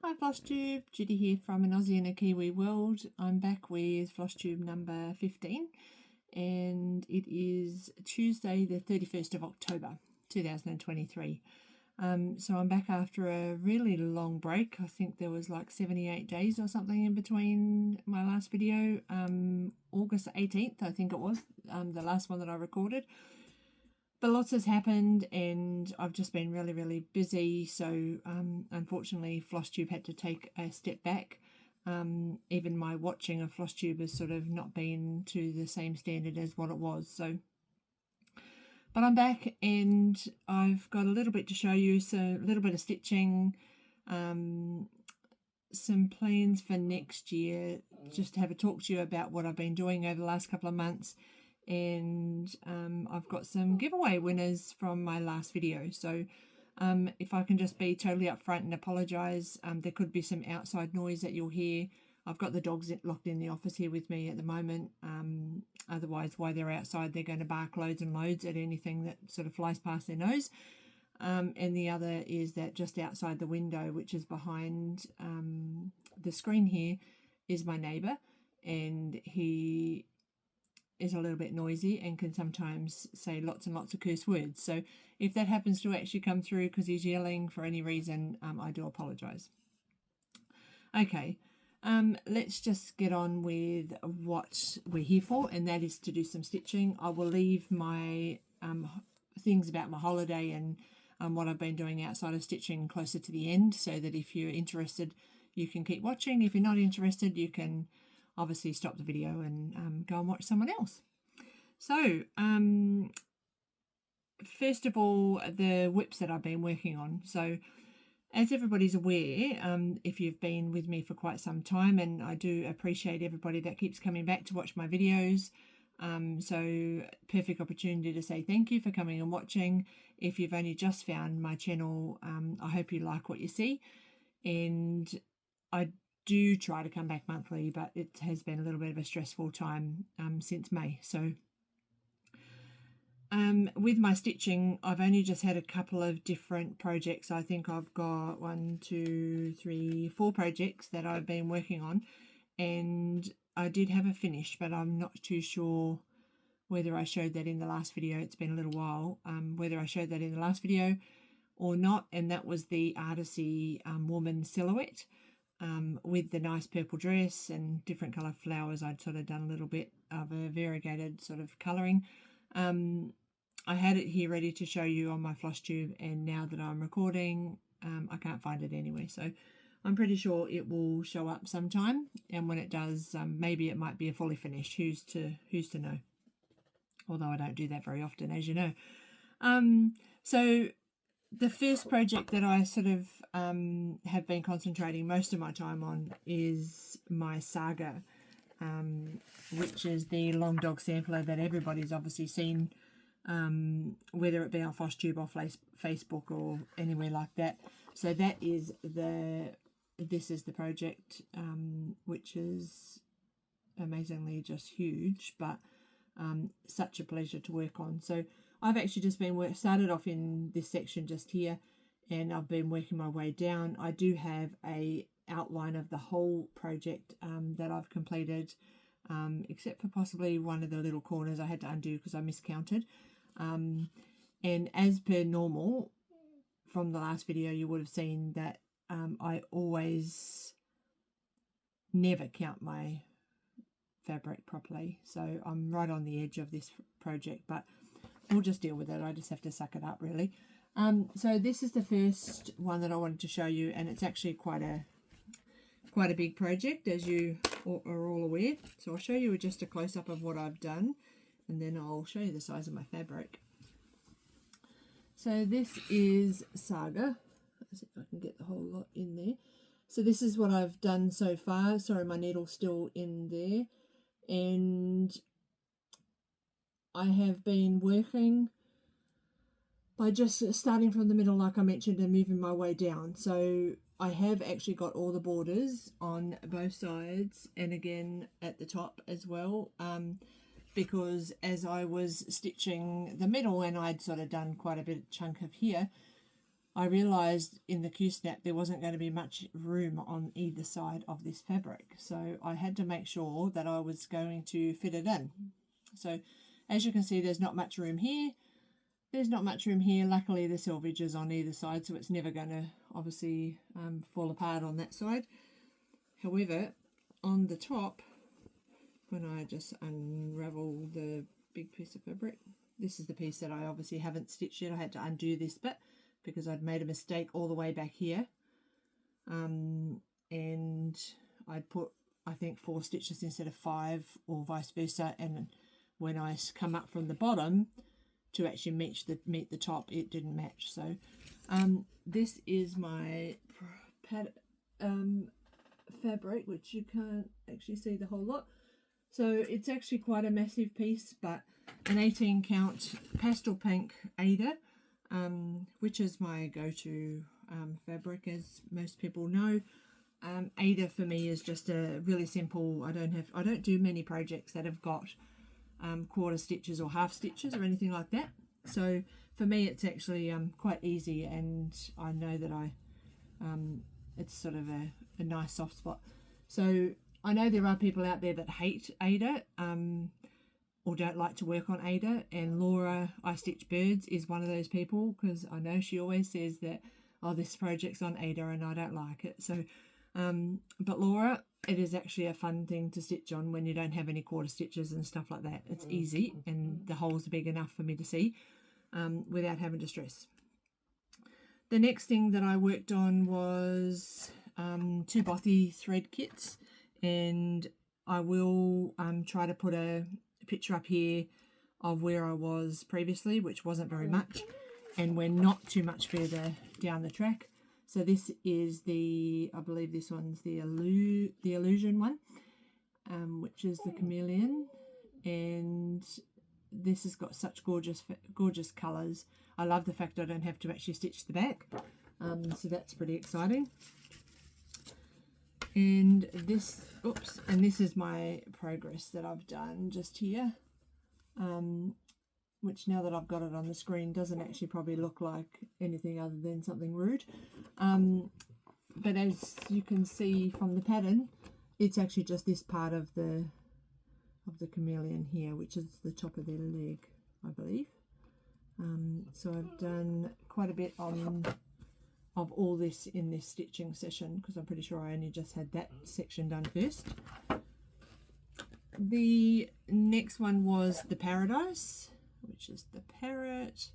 Hi Flosstube, Judy here from an Aussie and a Kiwi world. I'm back with Flosstube number 15 and it is Tuesday the 31st of October 2023. So I'm back after a really long break. I think there was like 78 days or something in between my last video. August 18th I think it was, the last one that I recorded. But lots has happened and I've just been really busy, so unfortunately Flosstube had to take a step back. Even my watching of Flosstube has sort of not been to the same standard as what it was. But I'm back and I've got a little bit to show you, so a little bit of stitching, some plans for next year, just to have a talk to you about what I've been doing over the last couple of months. And I've got some giveaway winners from my last video, so if I can just be totally upfront and apologise, there could be some outside noise that you'll hear. I've got the dogs locked in the office here with me at the moment. Otherwise, while they're outside, they're going to bark loads and loads at anything that sort of flies past their nose. And the other is that just outside the window, which is behind the screen here, is my neighbour, and he is a little bit noisy and can sometimes say lots and lots of curse words. So if that happens to actually come through because he's yelling for any reason, I do apologise. Okay, let's just get on with what we're here for, and that is to do some stitching. I will leave my things about my holiday and what I've been doing outside of stitching closer to the end, so that if you're interested you can keep watching. If you're not interested, you can obviously stop the video and go and watch someone else. So first of all, the whips that I've been working on. So as everybody's aware, if you've been with me for quite some time, and I do appreciate everybody that keeps coming back to watch my videos, so perfect opportunity to say thank you for coming and watching. If you've only just found my channel, I hope you like what you see, and I do try to come back monthly, but it has been a little bit of a stressful time since May. So with my stitching, I've only just had a couple of different projects. I think I've got 4 projects that I've been working on, and I did have a finish, but I'm not too sure whether I showed that in the last video. It's been a little while, whether I showed that in the last video or not, and that was the artsy woman silhouette. With the nice purple dress and different colour flowers. I'd sort of done a little bit of a variegated sort of colouring. I had it here ready to show you on my Flosstube, and now that I'm recording, I can't find it anywhere. So I'm pretty sure it will show up sometime, and when it does, maybe it might be a fully finished. Who's to know? Although I don't do that very often, as you know. So the first project that I sort of have been concentrating most of my time on is my Saga, which is the long dog sampler that everybody's obviously seen, whether it be on Flosstube or Facebook or anywhere like that. So that is this is the project, which is amazingly just huge, but such a pleasure to work on. So I've actually just been started off in this section just here, and I've been working my way down. I do have a outline of the whole project that I've completed, except for possibly one of the little corners I had to undo because I miscounted. And as per normal from the last video, you would have seen that I always never count my fabric properly, so I'm right on the edge of this project, but we'll just deal with it. I just have to suck it up, really. So this is the first one that I wanted to show you, and it's actually quite a big project, as you are all aware. So I'll show you just a close-up of what I've done, and then I'll show you the size of my fabric. So this is Saga. Let's see if I can get the whole lot in there. So this is what I've done so far. Sorry, my needle's still in there. And I have been working by just starting from the middle, like I mentioned, and moving my way down. So I have actually got all the borders on both sides, and again at the top as well, because as I was stitching the middle, and I'd sort of done quite a bit chunk of here, I realised in the Q-snap there wasn't going to be much room on either side of this fabric, so I had to make sure that I was going to fit it in. So as you can see, there's not much room here, there's not much room here. Luckily the selvage is on either side, so it's never going to obviously fall apart on that side. However, on the top, when I just unravel the big piece of fabric, this is the piece that I obviously haven't stitched yet. I had to undo this bit because I'd made a mistake all the way back here, and I'd put, I think, 4 stitches instead of 5, or vice versa, and when I come up from the bottom to actually meet the top, it didn't match. So this is my fabric, which you can't actually see the whole lot, so it's actually quite a massive piece, but an 18 count pastel pink Aida, which is my go-to fabric, as most people know. Aida for me is just a really simple, I don't do many projects that have got quarter stitches or half stitches or anything like that, so for me it's actually quite easy, and I know that it's sort of a nice soft spot. So I know there are people out there that hate Aida or don't like to work on Aida, and Laura, I Stitch Birds, is one of those people, because I know she always says that, oh, this project's on Aida and I don't like it. So but Laura, it is actually a fun thing to stitch on when you don't have any quarter stitches and stuff like that. It's easy, and the holes are big enough for me to see without having to stress. The next thing that I worked on was 2 bothy thread kits, and I will try to put a picture up here of where I was previously, which wasn't very much, and we're not too much further down the track. So this is I believe this one's the illusion one, which is the chameleon, and this has got such gorgeous colours. I love the fact I don't have to actually stitch the back, so that's pretty exciting. And this is my progress that I've done just here, which, now that I've got it on the screen, doesn't actually probably look like anything other than something rude, but as you can see from the pattern, it's actually just this part of the chameleon here, which is the top of their leg, I believe. So I've done quite a bit of all this in this stitching session, because I'm pretty sure I only just had that section done first. The next one was the Paradise, which is the parrot.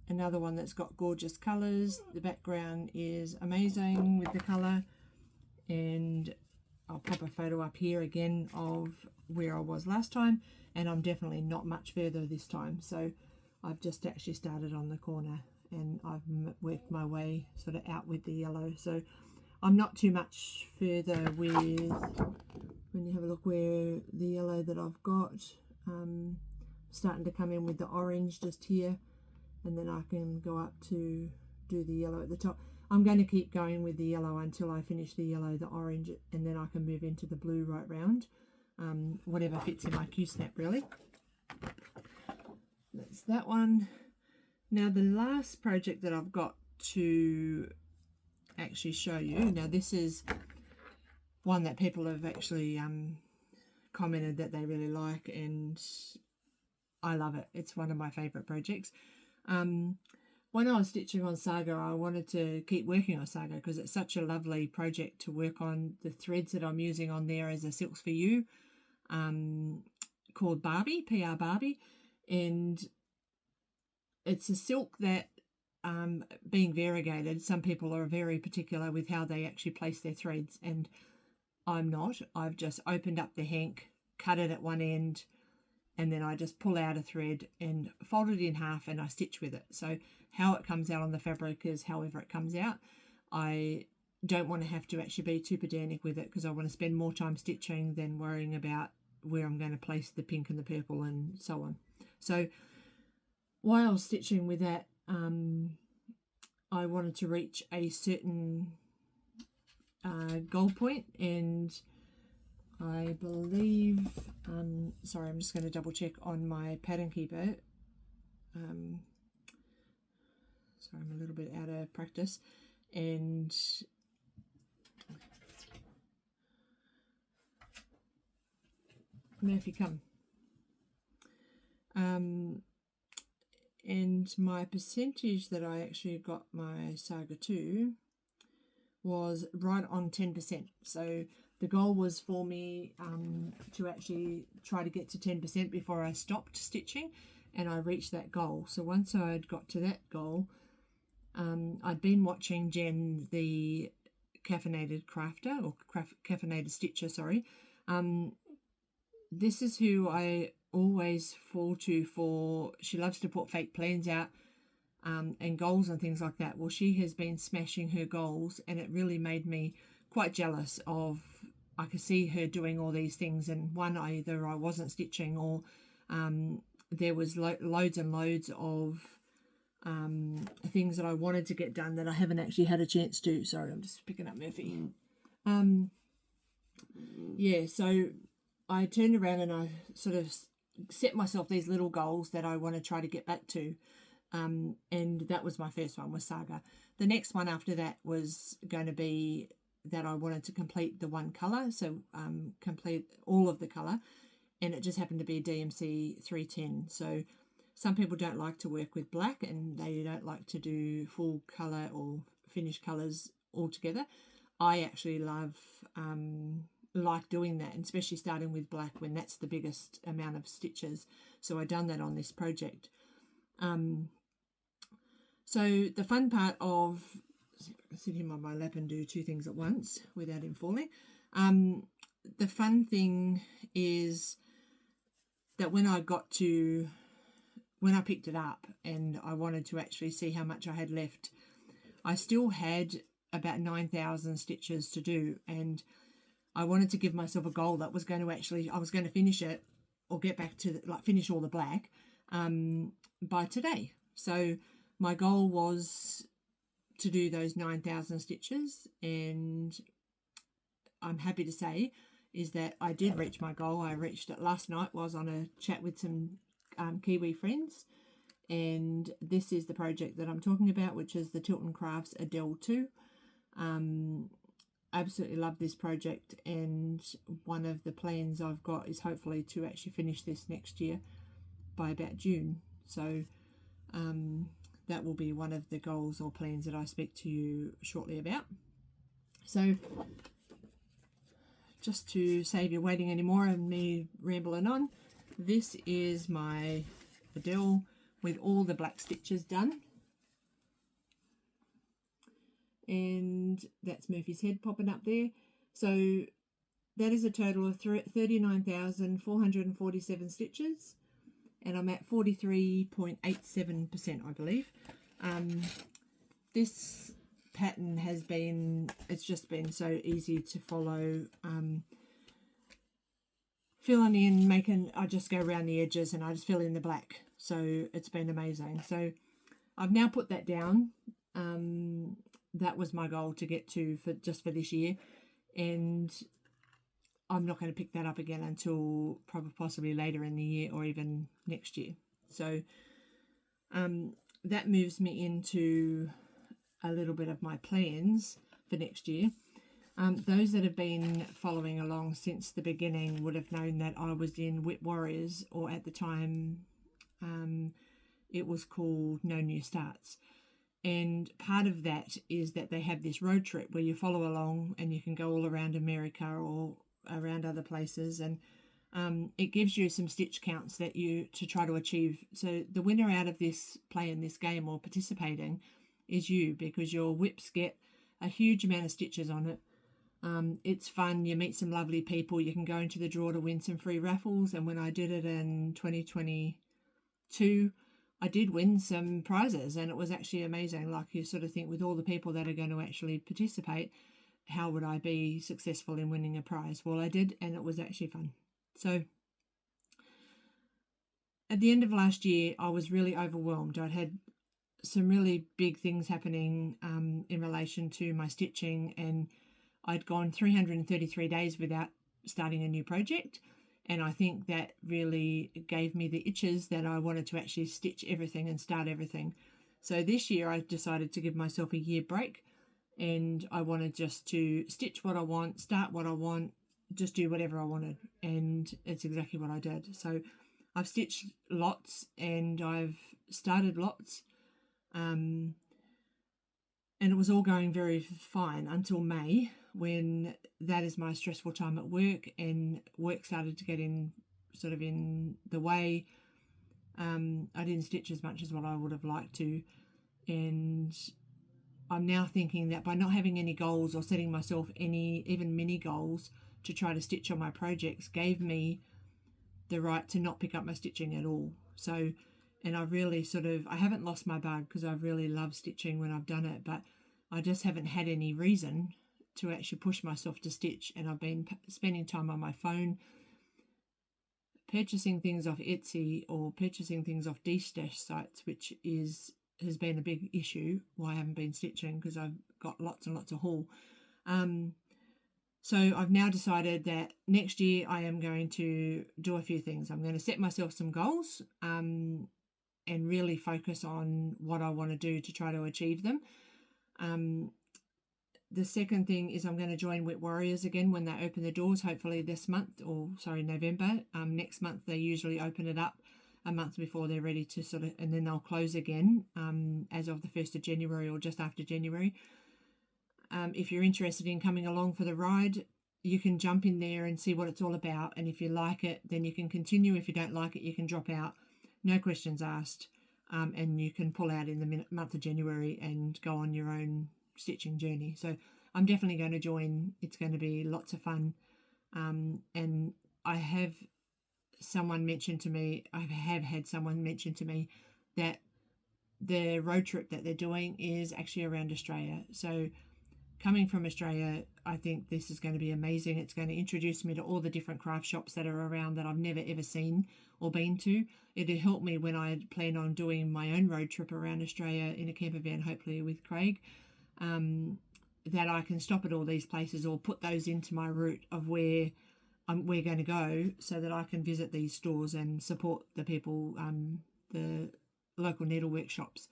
Another one that's got gorgeous colours. The background is amazing with the colour, and I'll pop a photo up here again of where I was last time, and I'm definitely not much further this time. So I've just actually started on the corner, and I've worked my way sort of out with the yellow, so I'm not too much further with, when you have a look where the yellow that I've got, starting to come in with the orange just here, and then I can go up to do the yellow at the top. I'm going to keep going with the yellow until I finish the yellow, the orange, and then I can move into the blue right round, whatever fits in my Q-snap really. That's that one. Now the last project that I've got to actually show you, now this is one that people have actually commented that they really like, and I love it. It's one of my favourite projects. When I was stitching on Saga, I wanted to keep working on Saga because it's such a lovely project to work on. The threads that I'm using on there is a Silks for You called Barbie, PR Barbie, and it's a silk that, being variegated, some people are very particular with how they actually place their threads, and I'm not. I've just opened up the hank, cut it at one end, and then I just pull out a thread and fold it in half, and I stitch with it. So how it comes out on the fabric is however it comes out. I don't want to have to actually be too pedantic with it, because I want to spend more time stitching than worrying about where I'm going to place the pink and the purple and so on. So while I was stitching with that, I wanted to reach a certain goal point, and I believe, sorry, I'm just going to double check on my pattern keeper. So Sorry, I'm a little bit out of practice. And Murphy, come. And my percentage that I actually got my Saga to was right on 10%. So the goal was for me to actually try to get to 10% before I stopped stitching, and I reached that goal. So once I'd got to that goal, I'd been watching Jen, the caffeinated crafter, or caffeinated stitcher, sorry. This is who I always fall to for. She loves to put fake plans out and goals and things like that. Well, she has been smashing her goals, and it really made me quite jealous of. I could see her doing all these things, and one, either I wasn't stitching, or there was loads and loads of things that I wanted to get done that I haven't actually had a chance to. Sorry, I'm just picking up Murphy. Yeah, so I turned around and I sort of set myself these little goals that I want to try to get back to. And that was my first one, was Saga. The next one after that was going to be that I wanted to complete the one colour, so complete all of the colour, and it just happened to be DMC 310. So some people don't like to work with black, and they don't like to do full colour or finished colours altogether. I actually like doing that, and especially starting with black when that's the biggest amount of stitches. So I done that on this project. So the fun part of, I can sit him on my lap and do two things at once without him falling. The fun thing is that when I picked it up and I wanted to actually see how much I had left, I still had about 9,000 stitches to do, and I wanted to give myself a goal that was going to actually, I was going to finish it or get back to finish all the black by today. So my goal was to do those 9,000 stitches, and I'm happy to say is that I did reach my goal. I reached it last night. Was on a chat with some Kiwi friends, and this is the project that I'm talking about, which is the Tilton Crafts Adele 2. Absolutely love this project, and one of the plans I've got is hopefully to actually finish this next year by about June. So that will be one of the goals or plans that I speak to you shortly about. So just to save you waiting anymore and me rambling on, this is my Adele with all the black stitches done. And that's Murphy's head popping up there. So that is a total of 39,447 stitches, and I'm at 43.87%, I believe. This pattern has been, it's just been so easy to follow. Filling in, I just go around the edges and I just fill in the black. So it's been amazing. So I've now put that down. That was my goal to get to for this year, and I'm not going to pick that up again until probably possibly later in the year or even next year. So that moves me into a little bit of my plans for next year. Those that have been following along since the beginning would have known that I was in Whip Warriors, or at the time it was called No New Starts. And part of that is that they have this road trip where you follow along and you can go all around America or around other places, and it gives you some stitch counts that you to try to achieve. So the winner out of this playing this game or participating is you, because your whips get a huge amount of stitches on it. It's fun. You meet some lovely people. You can go into the draw to win some free raffles. And when I did it in 2022, I did win some prizes, and it was actually amazing. Like, you sort of think, with all the people that are going to actually participate, how would I be successful in winning a prize? Well, I did, and it was actually fun. So at the end of last year, I was really overwhelmed. I'd had some really big things happening in relation to my stitching, and I'd gone 333 days without starting a new project. And I think that really gave me the itches that I wanted to actually stitch everything and start everything. So this year I decided to give myself a year break, and I wanted just to stitch what I want, start what I want, just do whatever I wanted. And it's exactly what I did. So I've stitched lots and I've started lots. And it was all going very fine until May, when that is my stressful time at work, and work started to get in the way. I didn't stitch as much as what I would have liked to, and I'm now thinking that by not having any goals or setting myself any even mini goals to try to stitch on my projects gave me the right to not pick up my stitching at all. So, and I really I haven't lost my bug, because I really love stitching when I've done it, but I just haven't had any reason to actually push myself to stitch. And I've been spending time on my phone, purchasing things off Etsy or purchasing things off de-stash sites, which has been a big issue why I haven't been stitching, because I've got lots and lots of haul. So I've now decided that next year I am going to do a few things. I'm going to set myself some goals and really focus on what I want to do to try to achieve them. The second thing is I'm going to join Wet Warriors again when they open the doors, hopefully this month, November. Next month they usually open it up a month before they're ready to and then they'll close again as of the 1st of January or just after January. If you're interested in coming along for the ride, you can jump in there and see what it's all about. And if you like it, then you can continue. If you don't like it, you can drop out. No questions asked. And you can pull out in the month of January and go on your own stitching journey. So I'm definitely going to join. It's going to be lots of fun. And I have had someone mention to me that the road trip that they're doing is actually around Australia. So coming from Australia, I think this is going to be amazing. It's going to introduce me to all the different craft shops that are around that I've never ever seen or been to. It'll help me when I plan on doing my own road trip around Australia in a camper van, hopefully with Craig, that I can stop at all these places or put those into my route of where we're going to go, so that I can visit these stores and support the people, the local needlework shops.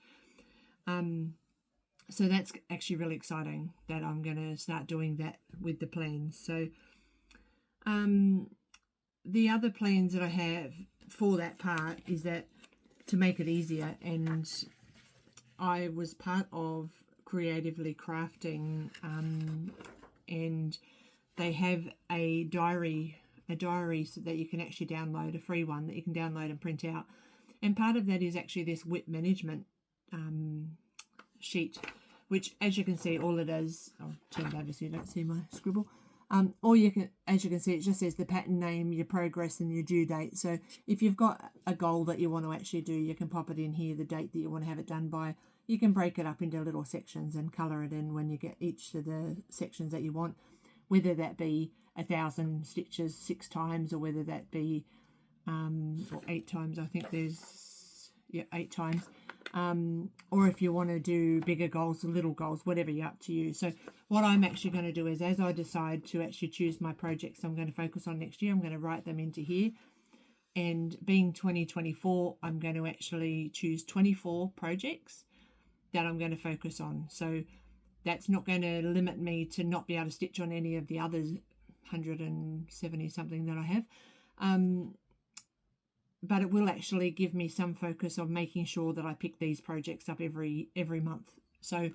So that's actually really exciting that I'm going to start doing that with the plans. So the other plans that I have for that part is that to make it easier, and I was part of Creatively Crafting, and they have a diary so that you can actually download, a free one that you can download and print out. And part of that is actually this WIP management sheet, which, as you can see, all it is, I'll turn it over so you don't see my scribble. As you can see, it just says the pattern name, your progress, and your due date. So if you've got a goal that you want to actually do, you can pop it in here, the date that you want to have it done by. You can break it up into little sections and colour it in when you get each of the sections that you want, whether that be 1,000 stitches 6 times, or whether that be or 8 times. I think there's 8 times. Or if you want to do bigger goals or little goals, whatever, you're up to you. So what I'm actually going to do is, as I decide to actually choose my projects I'm going to focus on next year, I'm going to write them into here. And being 2024, I'm going to actually choose 24 projects that I'm going to focus on. So that's not going to limit me to not be able to stitch on any of the other 170 something that I have. But it will actually give me some focus of making sure that I pick these projects up every month. So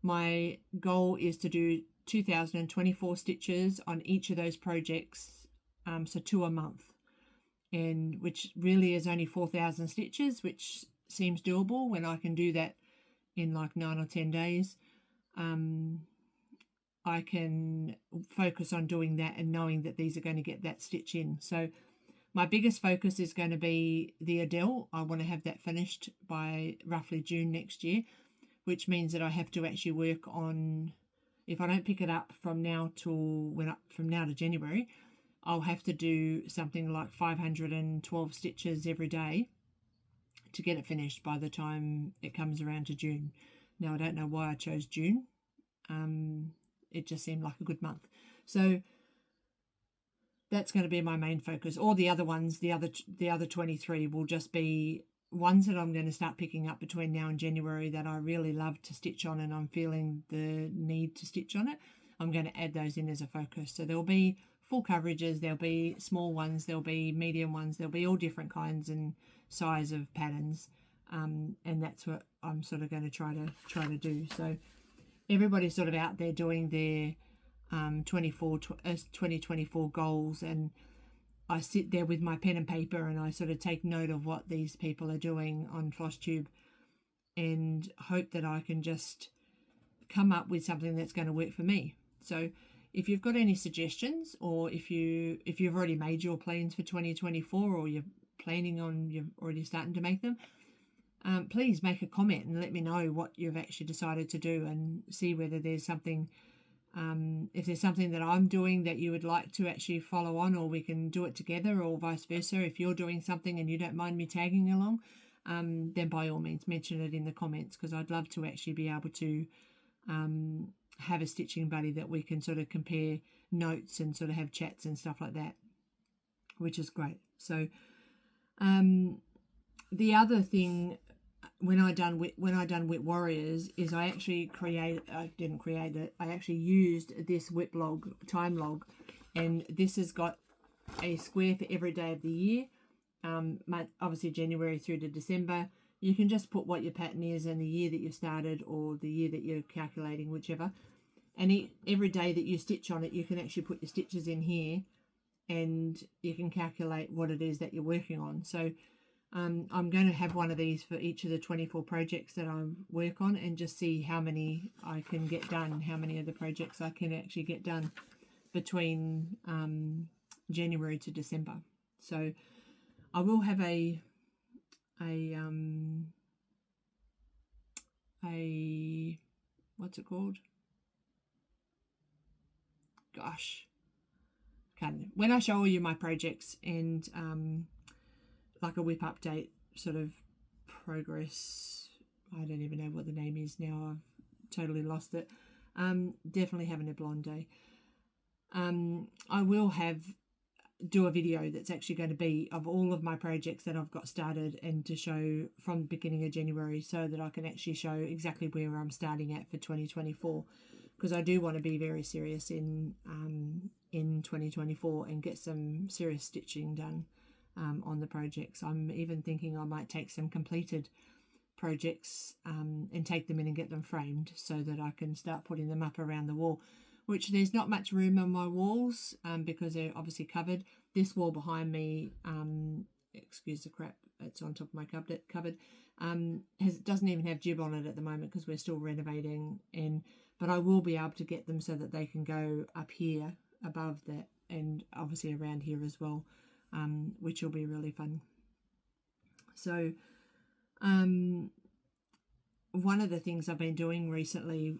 my goal is to do 2,024 stitches on each of those projects, so 2 a month, and which really is only 4,000 stitches, which seems doable when I can do that in like 9 or 10 days. I can focus on doing that and knowing that these are going to get that stitch in. So my biggest focus is going to be the Adele. I want to have that finished by roughly June next year, which means that I have to actually work on, if I don't pick it up from now to January, I'll have to do something like 512 stitches every day to get it finished by the time it comes around to June. Now, I don't know why I chose June. It just seemed like a good month. So that's going to be my main focus. All the other ones, the other 23 will just be ones that I'm going to start picking up between now and January that I really love to stitch on, and I'm feeling the need to stitch on it, I'm going to add those in as a focus. So there'll be full coverages, there'll be small ones, there'll be medium ones, there'll be all different kinds and size of patterns, and that's what I'm sort of going to try to do. So everybody's sort of out there doing their 2024 goals, and I sit there with my pen and paper and I sort of take note of what these people are doing on Flosstube and hope that I can just come up with something that's going to work for me. So if you've got any suggestions, or if you've already made your plans for 2024, or you're already starting to make them, please make a comment and let me know what you've actually decided to do, and see whether there's something, if there's something that I'm doing that you would like to actually follow on, or we can do it together, or vice versa. If you're doing something and you don't mind me tagging along, then by all means mention it in the comments, because I'd love to actually be able to have a stitching buddy that we can sort of compare notes and sort of have chats and stuff like that, which is great. So the other thing, when I done Whip Warriors, is I actually I actually used this whip log, time log, and this has got a square for every day of the year, obviously January through to December. You can just put what your pattern is and the year that you started, or the year that you're calculating, whichever, and every day that you stitch on it, you can actually put your stitches in here and you can calculate what it is that you're working on. So I'm going to have one of these for each of the 24 projects that I work on, and just see how many I can get done, how many of the projects I can actually get done between January to December. So I will have a what's it called? Gosh, when I show you my projects and like a whip update sort of progress, I don't even know what the name is now, I've totally lost it. Definitely having a blonde day. I will do a video that's actually going to be of all of my projects that I've got started, and to show from the beginning of January, so that I can actually show exactly where I'm starting at for 2024, because I do want to be very serious in 2024 and get some serious stitching done on the projects. I'm even thinking I might take some completed projects and take them in and get them framed, so that I can start putting them up around the wall, which there's not much room on my walls because they're obviously covered. This wall behind me, excuse the crap, it's on top of my cupboard, doesn't even have jib on it at the moment because we're still renovating, but I will be able to get them so that they can go up here above that, and obviously around here as well, which will be really fun. So one of the things I've been doing recently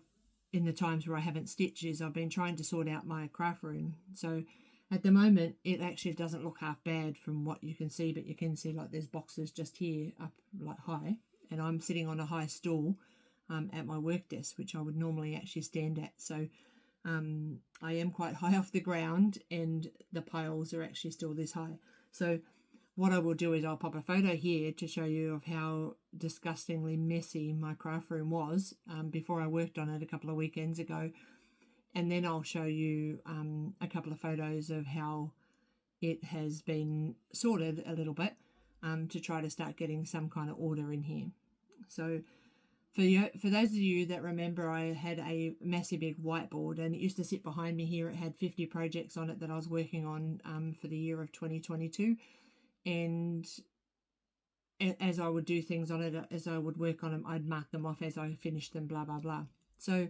in the times where I haven't stitched is I've been trying to sort out my craft room. So at the moment it actually doesn't look half bad from what you can see, but you can see like there's boxes just here up like high, and I'm sitting on a high stool at my work desk, which I would normally actually stand at. So I am quite high off the ground, and the piles are actually still this high. So what I will do is I'll pop a photo here to show you of how disgustingly messy my craft room was before I worked on it a couple of weekends ago. And then I'll show you a couple of photos of how it has been sorted a little bit to try to start getting some kind of order in here. So for those of you that remember, I had a massive big whiteboard, and it used to sit behind me here. It had 50 projects on it that I was working on for the year of 2022. And as I would do things on it, as I would work on them, I'd mark them off as I finished them, blah, blah, blah. So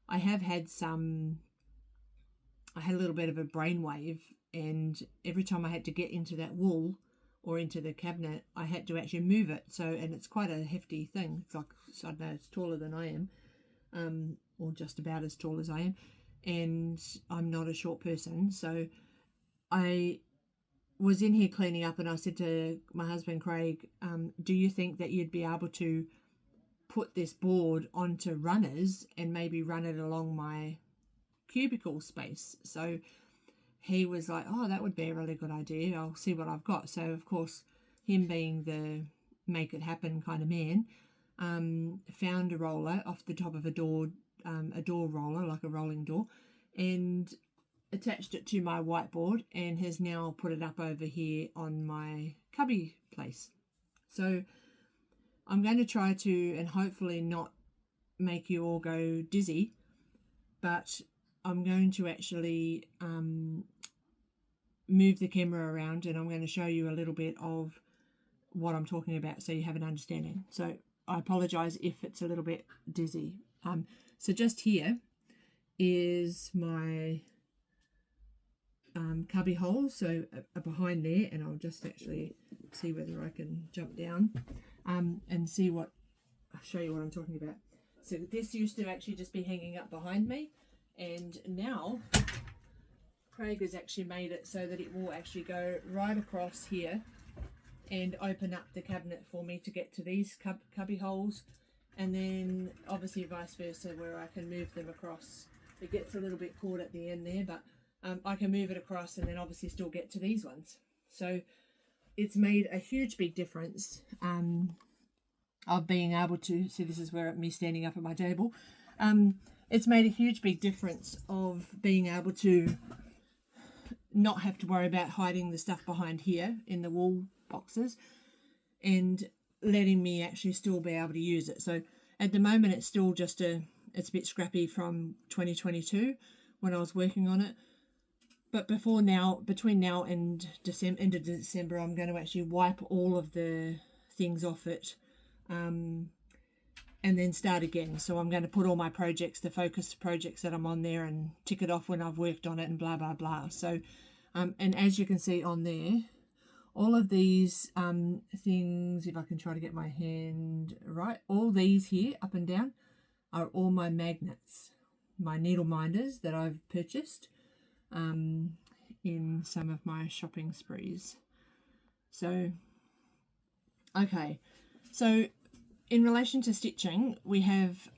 I have had I had a little bit of a brainwave, and every time I had to get into that wall or into the cabinet, I had to actually move it. So, and it's quite a hefty thing. It's like, I don't know, it's taller than I am, or just about as tall as I am. And I'm not a short person. So I was in here cleaning up, and I said to my husband Craig, do you think that you'd be able to put this board onto runners and maybe run it along my cubicle space? So he was like, oh, that would be a really good idea. I'll see what I've got. So of course, him being make it happen kind of man, found a roller off the top of a door roller, like a rolling door, and attached it to my whiteboard, and has now put it up over here on my cubby place. So I'm going to try to, and hopefully not make you all go dizzy, but I'm going to actually move the camera around, and I'm going to show you a little bit of what I'm talking about so you have an understanding. So I apologize if it's a little bit dizzy. So just here is my cubby hole, so behind there, and I'll just actually see whether I can jump down and see what, I'll show you what I'm talking about. So this used to actually just be hanging up behind me, and now Craig has actually made it so that it will actually go right across here and open up the cabinet for me to get to these cubby holes, and then obviously vice versa, where I can move them across. It gets a little bit caught at the end there, but I can move it across and then obviously still get to these ones. So it's made a huge big difference of being able to see. This is where me standing up at my table. It's made a huge big difference of being able to not have to worry about hiding the stuff behind here in the wool boxes, and letting me actually still be able to use it. So at the moment it's still just it's a bit scrappy from 2022 when I was working on it. But between now and end of December, I'm going to actually wipe all of the things off it, and then start again. So I'm going to put all my projects, the focused projects that I'm on there, and tick it off when I've worked on it, and blah blah blah. So and as you can see on there, all of these things, if I can try to get my hand right, all these here up and down are all my magnets, my needle minders that I've purchased in some of my shopping sprees. So okay, so in relation to stitching, we have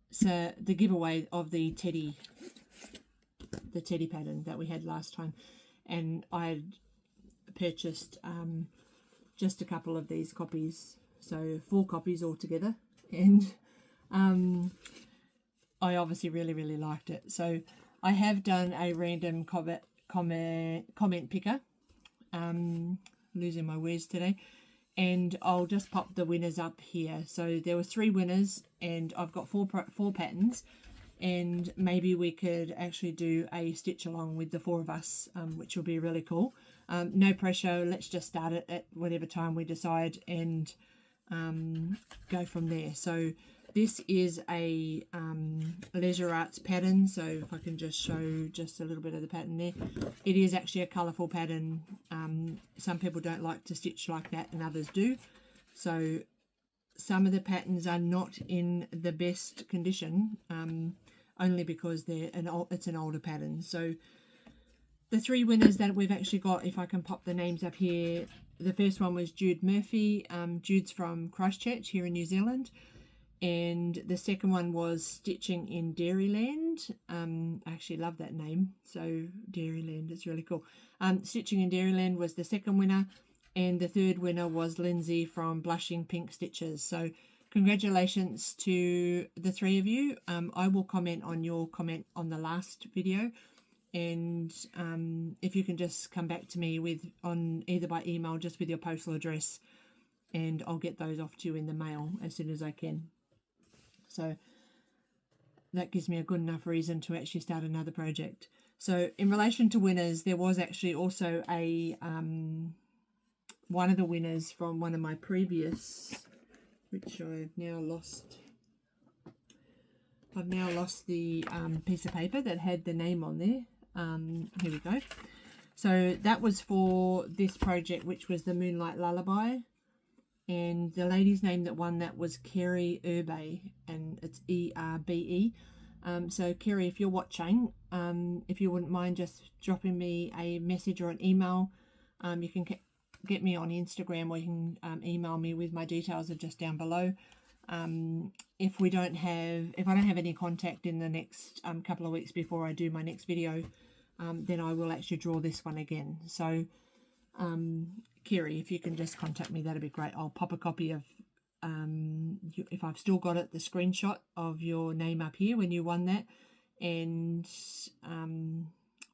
so the giveaway of the teddy pattern that we had last time, and I had purchased just a couple of these copies, so 4 copies altogether, and I obviously really liked it. So I have done a random comment picker, losing my words today, and I'll just pop the winners up here. So there were 3 winners, and I've got 4 patterns, and maybe we could actually do a stitch along with the 4 of us, which will be really cool. No pressure, let's just start it at whatever time we decide, and go from there. So this is a leisure arts pattern, so if I can just show just a little bit of the pattern there. It is actually a colourful pattern. Some people don't like to stitch like that and others do. So some of the patterns are not in the best condition, only because it's an older pattern. So the 3 winners that we've actually got, if I can pop the names up here, the first one was Jude Murphy. Jude's from Christchurch here in New Zealand. And the second one was Stitching in Dairyland. I actually love that name. So Dairyland is really cool. Stitching in Dairyland was the second winner. And the third winner was Lindsi from Blushing Pink Stitches. So congratulations to the 3 of you. I will comment on your comment on the last video. And if you can just come back to me on either by email, just with your postal address, and I'll get those off to you in the mail as soon as I can. So that gives me a good enough reason to actually start another project. So in relation to winners, there was actually also a one of the winners from one of my previous, which I've now lost. I've now lost the piece of paper that had the name on there. Here we go. So that was for this project, which was the Moonlight Lullaby. And the lady's name that won that was Kerry Erbe, and it's E-R-B-E. So Kerry, if you're watching, if you wouldn't mind just dropping me a message or an email, you can get me on Instagram, or you can email me with my details are just down below. If I don't have any contact in the next couple of weeks before I do my next video, then I will actually draw this one again. So Kerry, if you can just contact me, that'd be great. I'll pop a copy of, if I've still got it, the screenshot of your name up here when you won that, and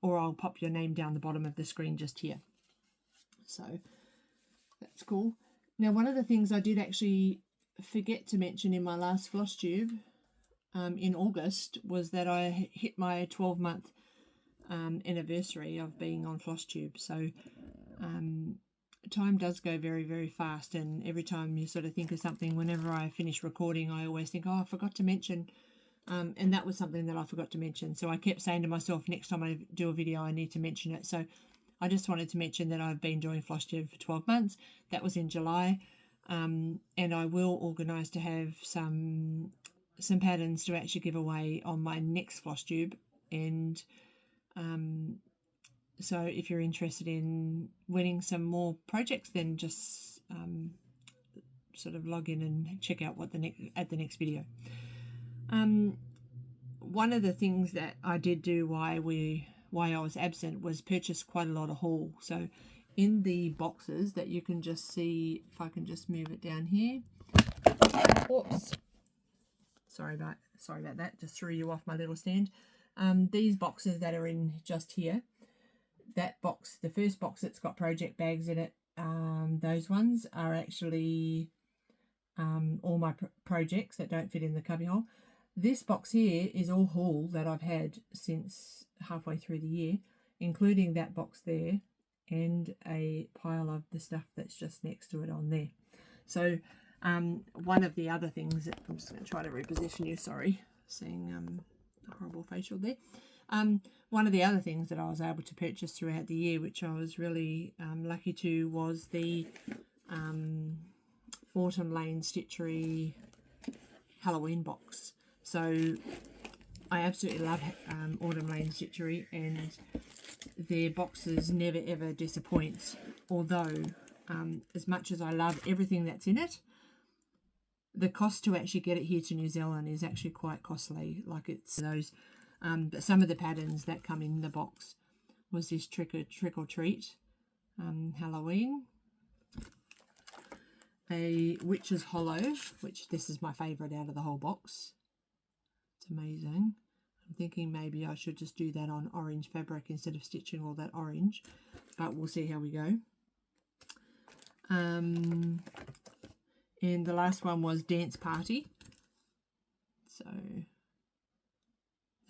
or I'll pop your name down the bottom of the screen just here. So that's cool. Now, one of the things I did actually forget to mention in my last Flosstube in August was that I hit my 12-month anniversary of being on Flosstube. So time does go very, very fast, and every time you sort of think of something, whenever I finish recording, I always think, oh, I forgot to mention, and that was something that I forgot to mention. So I kept saying to myself, next time I do a video, I need to mention it. So I just wanted to mention that I've been doing Flosstube for 12 months. That was in July, and I will organise to have some patterns to actually give away on my next Flosstube, and so if you're interested in winning some more projects, then just sort of log in and check out what the next video. One of the things that I did do while I was absent was purchase quite a lot of haul. So in the boxes that you can just see, if I can just move it down here. Oops. Sorry about that. Just threw you off my little stand. These boxes that are in just here, that box, the first box that's got project bags in it, those ones are actually all my projects that don't fit in the cubby hole. This box here is all haul that I've had since halfway through the year, including that box there and a pile of the stuff that's just next to it on there. So one of the other things that I'm just going to try to reposition you, sorry, seeing a horrible facial there. One of the other things that I was able to purchase throughout the year, which I was really lucky to, was the Autumn Lane Stitchery Halloween box. So I absolutely love Autumn Lane Stitchery, and their boxes never ever disappoint. Although, as much as I love everything that's in it, the cost to actually get it here to New Zealand is actually quite costly. Like it's those, but some of the patterns that come in the box was this trick or treat Halloween, a Witch's Hollow, which this is my favourite out of the whole box. It's amazing. I'm thinking maybe I should just do that on orange fabric instead of stitching all that orange, but we'll see how we go. And the last one was Dance Party. So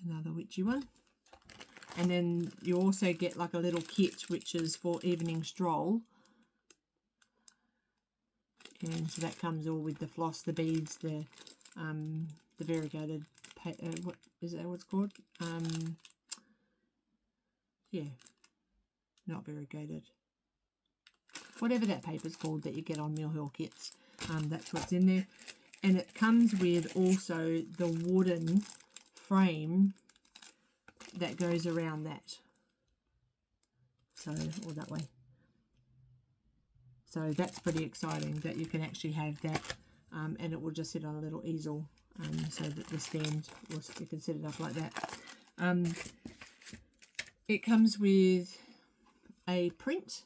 another witchy one. And then you also get like a little kit which is for evening stroll. And so that comes all with the floss, the beads, the variegated, what is that what it's called? Yeah, not variegated. Whatever that paper's called that you get on Mill Hill kits. That's what's in there. And it comes with also the wooden frame that goes around that. So, or that way. So that's pretty exciting that you can actually have that, and it will just sit on a little easel, so that the stand, you can set it up like that. It comes with a print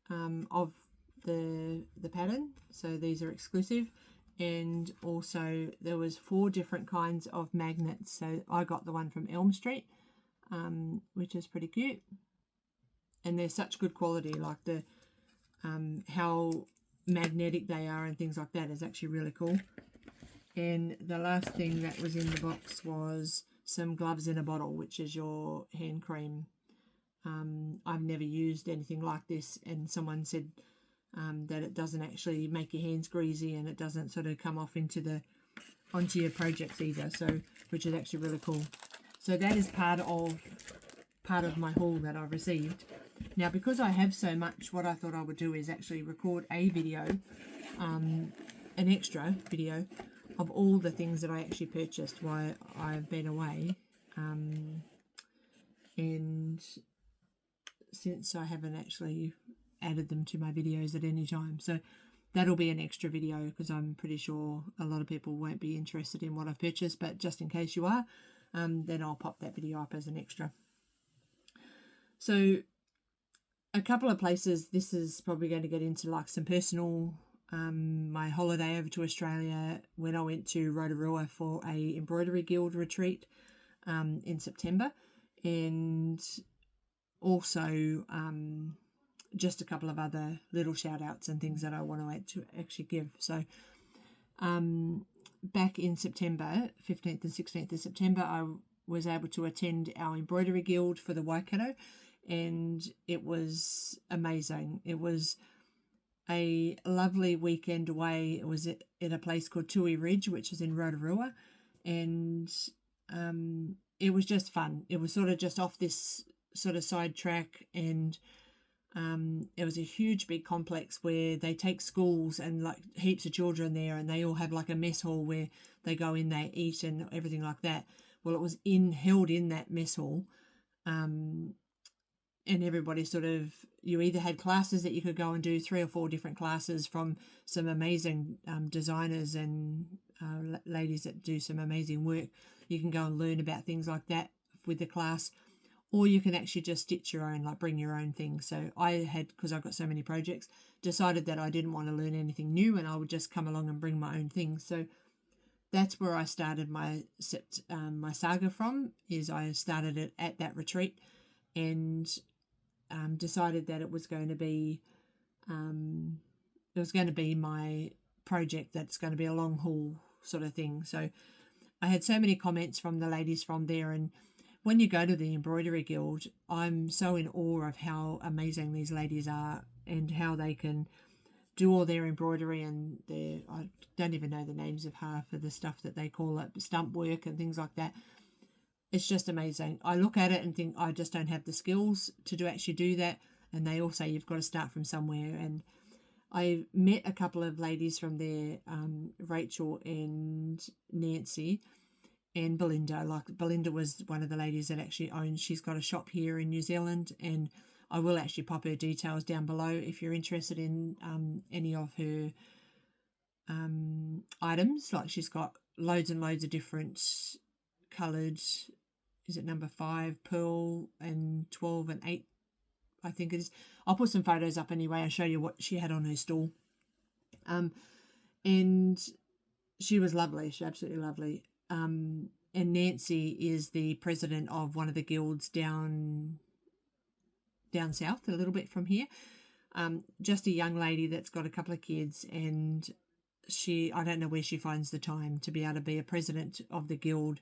of the pattern, so these are exclusive, and also there was 4 different kinds of magnets. So I got the one from Elm Street, which is pretty cute, and they're such good quality, like the how magnetic they are and things like that is actually really cool. And the last thing that was in the box was some gloves in a bottle, which is your hand cream. I've never used anything like this, and someone said that it doesn't actually make your hands greasy, and it doesn't sort of come off onto your projects either, so which is actually really cool. So that is part of my haul that I've received. Now, because I have so much, what I thought I would do is actually record a video, an extra video of all the things that I actually purchased while I've been away, and since I haven't actually added them to my videos at any time. So that'll be an extra video, because I'm pretty sure a lot of people won't be interested in what I've purchased, but just in case you are, then I'll pop that video up as an extra. So a couple of places. This is probably going to get into like some personal, my holiday over to Australia when I went to Rotorua for a Embroidery Guild retreat in September, and also just a couple of other little shout outs and things that I want to actually give. So back in September, 15th and 16th of September, I was able to attend our Embroidery Guild for the Waikato, and it was amazing. It was a lovely weekend away. It was at a place called Tui Ridge, which is in Rotorua, and it was just fun. It was sort of just off this sort of side track, and it was a huge big complex where they take schools and like heaps of children there, and they all have like a mess hall where they go in, they eat and everything like that. Well, it was held in that mess hall, and everybody sort of, you either had classes that you could go and do 3 or 4 different classes from some amazing designers and ladies that do some amazing work. You can go and learn about things like that with the class, or you can actually just stitch your own, like bring your own thing. So I had, because I've got so many projects, decided that I didn't want to learn anything new and I would just come along and bring my own things. So that's where I started my saga from, is I started it at that retreat, and decided that it was going to be my project that's going to be a long haul sort of thing. So I had so many comments from the ladies from there, and when you go to the Embroidery Guild, I'm so in awe of how amazing these ladies are and how they can do all their embroidery and I don't even know the names of half of the stuff that they call it, stump work and things like that. It's just amazing. I look at it and think I just don't have the skills to actually do that. And they all say you've got to start from somewhere. And I met a couple of ladies from there, Rachel and Nancy and Belinda. Like Belinda was one of the ladies that actually owns, she's got a shop here in New Zealand, and I will actually pop her details down below if you're interested in any of her items. Like she's got loads and loads of different coloured, is it number 5 pearl and 12 and 8, I think it is. I'll put some photos up anyway. I'll show you what she had on her stall. And she was lovely. She's absolutely lovely. And Nancy is the president of one of the guilds down south, a little bit from here. Just a young lady that's got a couple of kids, and I don't know where she finds the time to be able to be a president of the guild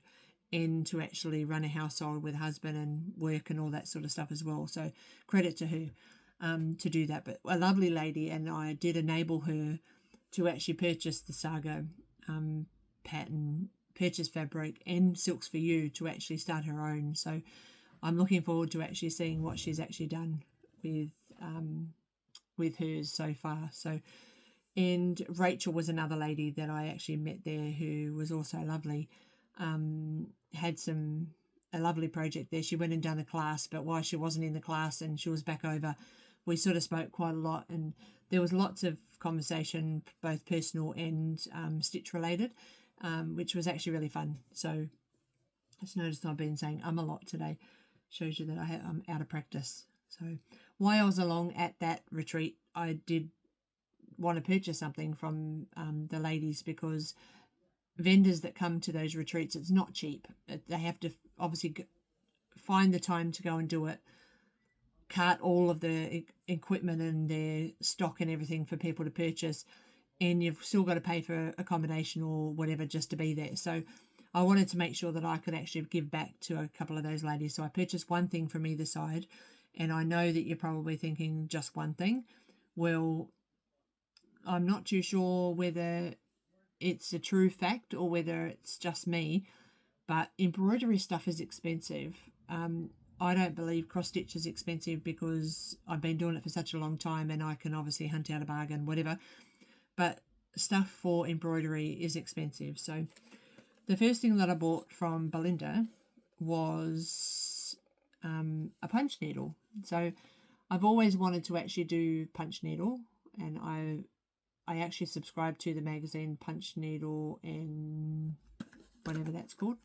and to actually run a household with a husband and work and all that sort of stuff as well. So credit to her to do that. But a lovely lady, and I did enable her to actually purchase the Saga pattern, purchase fabric and Silks for You to actually start her own. So I'm looking forward to actually seeing what she's actually done with hers so far. So, and Rachel was another lady that I actually met there who was also lovely. Had a lovely project there. She went and done a class, but while she wasn't in the class and she was back over, we sort of spoke quite a lot, and there was lots of conversation, both personal and stitch related, which was actually really fun. So I just noticed I've been saying a lot today. Shows you that I'm out of practice. So while I was along at that retreat, I did want to purchase something from the ladies, because vendors that come to those retreats, it's not cheap. They have to obviously find the time to go and do it, cart all of the equipment and their stock and everything for people to purchase, and you've still got to pay for accommodation or whatever just to be there. So I wanted to make sure that I could actually give back to a couple of those ladies. So I purchased one thing from either side, and I know that you're probably thinking just one thing. Well, I'm not too sure whether it's a true fact or whether it's just me, but embroidery stuff is expensive. I don't believe cross stitch is expensive because I've been doing it for such a long time and I can obviously hunt out a bargain, whatever. But stuff for embroidery is expensive. So the first thing that I bought from Belinda was a punch needle. So I've always wanted to actually do punch needle, and I actually subscribe to the magazine Punch Needle and whatever that's called,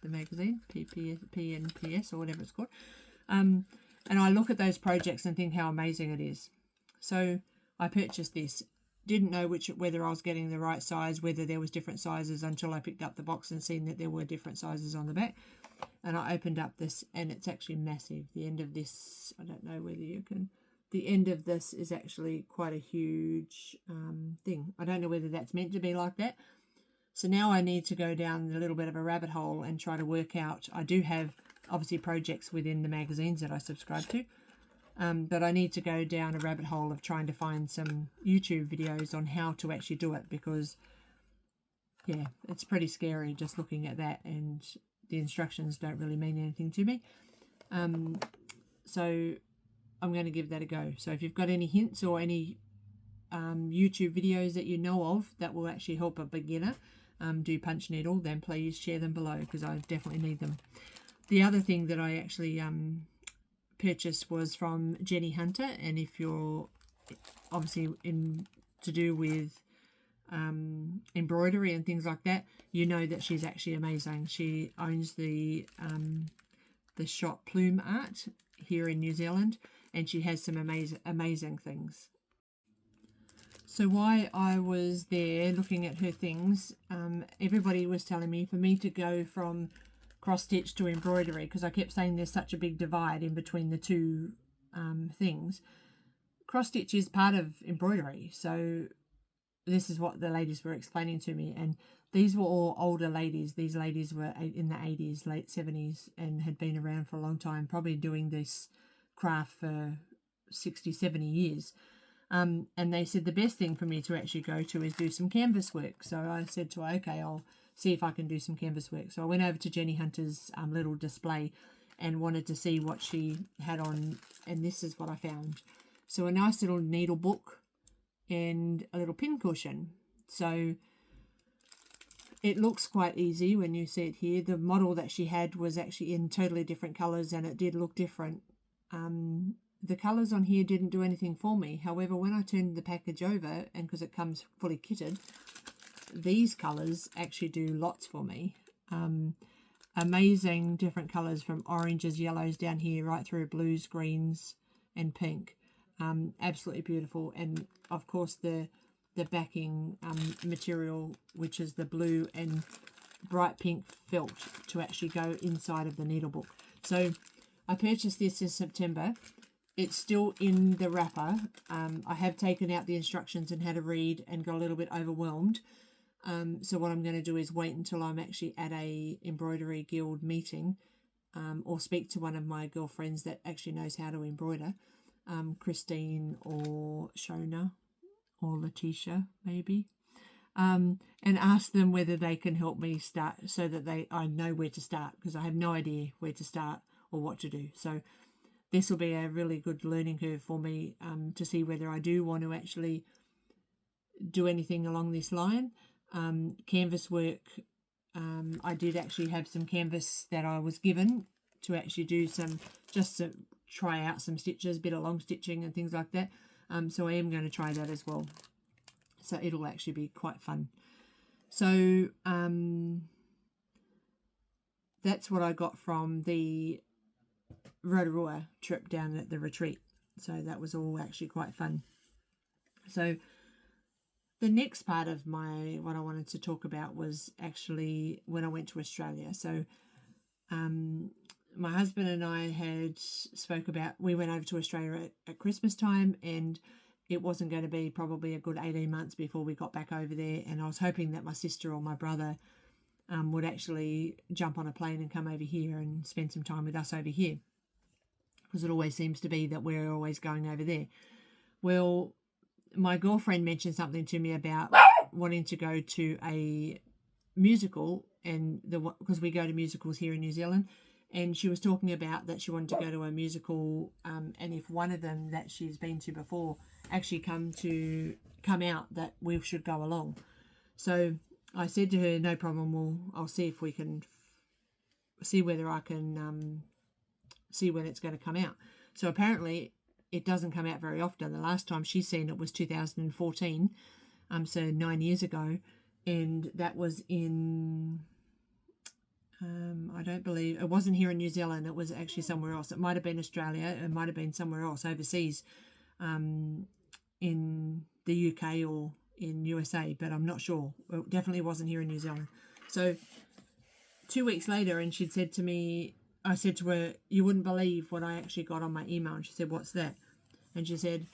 the magazine, PNPS or whatever it's called. And I look at those projects and think how amazing it is. So I purchased this. Didn't know whether I was getting the right size, whether there was different sizes, until I picked up the box and seen that there were different sizes on the back. And I opened up this, and it's actually massive. The end of this, I don't know whether you can, the end of this is actually quite a huge thing. I don't know whether that's meant to be like that. So now I need to go down a little bit of a rabbit hole and try to work out. I do have obviously projects within the magazines that I subscribe to. But I need to go down a rabbit hole of trying to find some YouTube videos on how to actually do it, because, yeah, it's pretty scary just looking at that, and the instructions don't really mean anything to me. So I'm going to give that a go. So if you've got any hints or any YouTube videos that you know of that will actually help a beginner do punch needle, then please share them below, because I definitely need them. The other thing that I actually purchase was from Jenny Hunter, and if you're obviously in to do with embroidery and things like that, you know that she's actually amazing. She owns the shop Plume Art here in New Zealand, and she has some amazing things. So while I was there looking at her things, everybody was telling me for me to go from cross stitch to embroidery, because I kept saying there's such a big divide in between the two things. Cross stitch is part of embroidery, so this is what the ladies were explaining to me, and these were all older ladies. These ladies were in the 80s, late 70s, and had been around for a long time, probably doing this craft for 60, 70 years. And they said the best thing for me to actually go to is do some canvas work. So I said to her, okay, I'll see if I can do some canvas work. So I went over to Jenny Hunter's little display and wanted to see what she had on, and this is what I found. So a nice little needle book and a little pin cushion. So it looks quite easy when you see it here. The model that she had was actually in totally different colours, and it did look different. The colours on here didn't do anything for me. However, when I turned the package over, and because it comes fully kitted, these colours actually do lots for me. Amazing different colours, from oranges, yellows down here, right through blues, greens and pink. Absolutely beautiful. And of course the backing material, which is the blue and bright pink felt to actually go inside of the needle book. So I purchased this in September. It's still in the wrapper. I have taken out the instructions and had a read and got a little bit overwhelmed. So what I'm going to do is wait until I'm actually at a embroidery guild meeting, or speak to one of my girlfriends that actually knows how to embroider, Christine or Shona or Letitia maybe, and ask them whether they can help me start, so that I know where to start, because I have no idea where to start or what to do. So this will be a really good learning curve for me, to see whether I do want to actually do anything along this line. Canvas work, I did actually have some canvas that I was given to actually do some, just to try out some stitches, bit of long stitching and things like that. So I am going to try that as well. So it'll actually be quite fun. So that's what I got from the Rotorua trip down at the retreat. So that was all actually quite fun. So the next part of what I wanted to talk about was actually when I went to Australia. So my husband and I had spoke about, we went over to Australia at Christmas time, and it wasn't going to be probably a good 18 months before we got back over there. And I was hoping that my sister or my brother would actually jump on a plane and come over here and spend some time with us over here, because it always seems to be that we're always going over there. Well, my girlfriend mentioned something to me about wanting to go to a musical, and because we go to musicals here in New Zealand, and she was talking about that she wanted to go to a musical, and if one of them that she's been to before actually come out, that we should go along. So I said to her, no problem, I'll see if we can see whether I can see when it's going to come out. So apparently it doesn't come out very often. The last time she's seen it was 2014, so 9 years ago, and that was in I don't believe it wasn't here in New Zealand. It was actually somewhere else. It might have been Australia. It might have been somewhere else overseas, in the UK or in USA, but I'm not sure. It definitely wasn't here in New Zealand. So 2 weeks later, and she'd said to me, I said to her, "You wouldn't believe what I actually got on my email." And she said, "What's that?" And she said,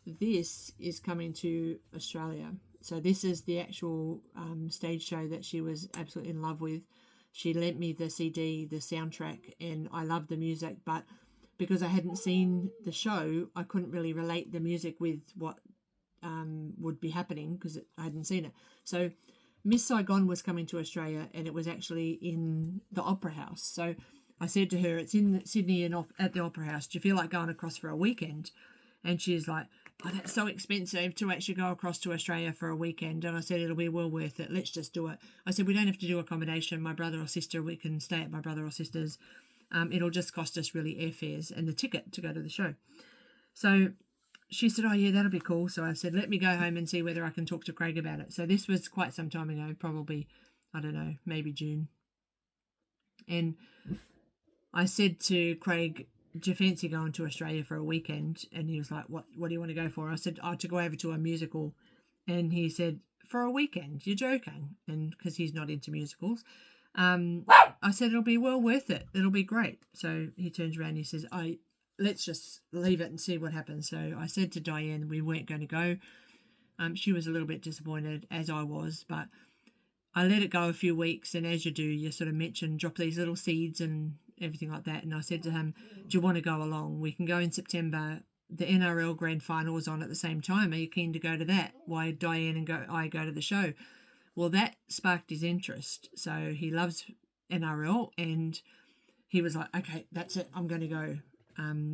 "This is coming to Australia." So this is the actual stage show that she was absolutely in love with. She lent me the CD, the soundtrack, and I loved the music, but because I hadn't seen the show, I couldn't really relate the music with what would be happening because I hadn't seen it. So Miss Saigon was coming to Australia, and it was actually in the Opera House. So I said to her, "It's in Sydney and at the Opera House. Do you feel like going across for a weekend?" And she's like, "Oh, that's so expensive to actually go across to Australia for a weekend." And I said, "It'll be well worth it. Let's just do it." I said, "We don't have to do accommodation. My brother or sister, we can stay at my brother or sister's. It'll just cost us really airfares and the ticket to go to the show." So she said, "Oh, yeah, that'll be cool." So I said, "Let me go home and see whether I can talk to Craig about it." So this was quite some time ago, probably, I don't know, maybe June. And I said to Craig, "Do you fancy going to Australia for a weekend?" And he was like, what do you want to go for?" I said, "Oh, to go over to a musical." And he said, "For a weekend? You're joking." And because he's not into musicals. I said, "It'll be well worth it. It'll be great." So he turns around and he says, "Let's just leave it and see what happens." So I said to Diane we weren't going to go. She was a little bit disappointed, as I was, but I let it go a few weeks, and as you do, you sort of drop these little seeds and everything like that. And I said to him, "Do you want to go along? We can go in September. The NRL Grand Final is on at the same time. Are you keen to go to that? Why Diane and I go to the show?" Well, that sparked his interest. So he loves NRL, and he was like, "Okay, that's it. I'm going to go."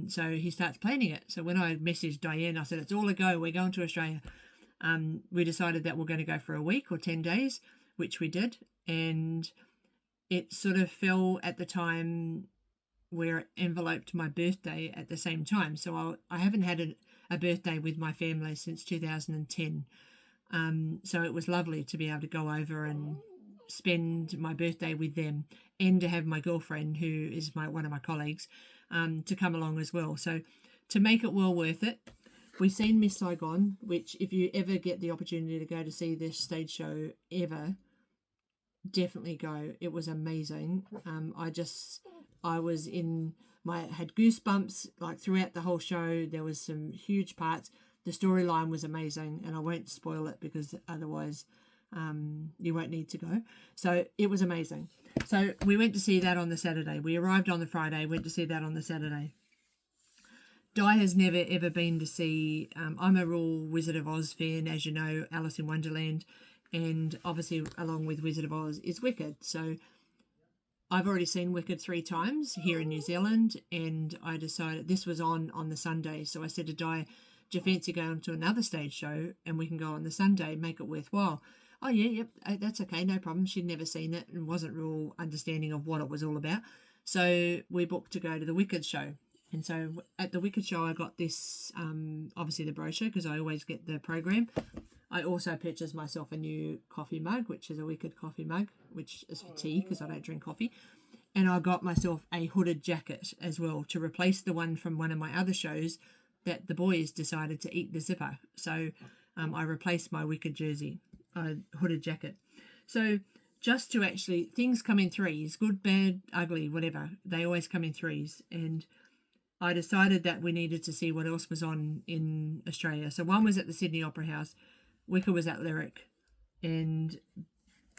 So he starts planning it. So when I messaged Diane, I said, "It's all a go. We're going to Australia." We decided that we're going to go for a week or 10 days, which we did. And it sort of fell at the time where it enveloped my birthday at the same time. So I haven't had a birthday with my family since 2010. So it was lovely to be able to go over and spend my birthday with them, and to have my girlfriend, who is one of my colleagues, to come along as well. So to make it well worth it, we've seen Miss Saigon, which if you ever get the opportunity to go to see this stage show ever, definitely go. It was amazing. I was had goosebumps like throughout the whole show. There was some huge parts. The storyline was amazing, and I won't spoil it because otherwise you won't need to go. So it was amazing. So we went to see that on the Saturday. We arrived on the Friday, went to see that on the Saturday. Di has never ever been to see, I'm a real Wizard of Oz fan, as you know, Alice in Wonderland, and obviously along with Wizard of Oz is Wicked. So I've already seen Wicked 3 times here in New Zealand, and I decided this was on the Sunday. So I said to Di, "Do you fancy going to another stage show and we can go on the Sunday, make it worthwhile?" "Oh, yeah, yep, that's okay, no problem." She'd never seen it and wasn't real understanding of what it was all about. So we booked to go to the Wicked show. And so at the Wicked show, I got this, obviously the brochure, because I always get the program. I also purchased myself a new coffee mug, which is a Wicked coffee mug, which is for tea because I don't drink coffee. And I got myself a hooded jacket as well to replace the one from one of my other shows that the boys decided to eat the zipper. So I replaced my Wicked jersey, a hooded jacket. So just to actually, things come in threes, good, bad, ugly, whatever. They always come in threes. And I decided that we needed to see what else was on in Australia. So one was at the Sydney Opera House, Wicked was at Lyric, and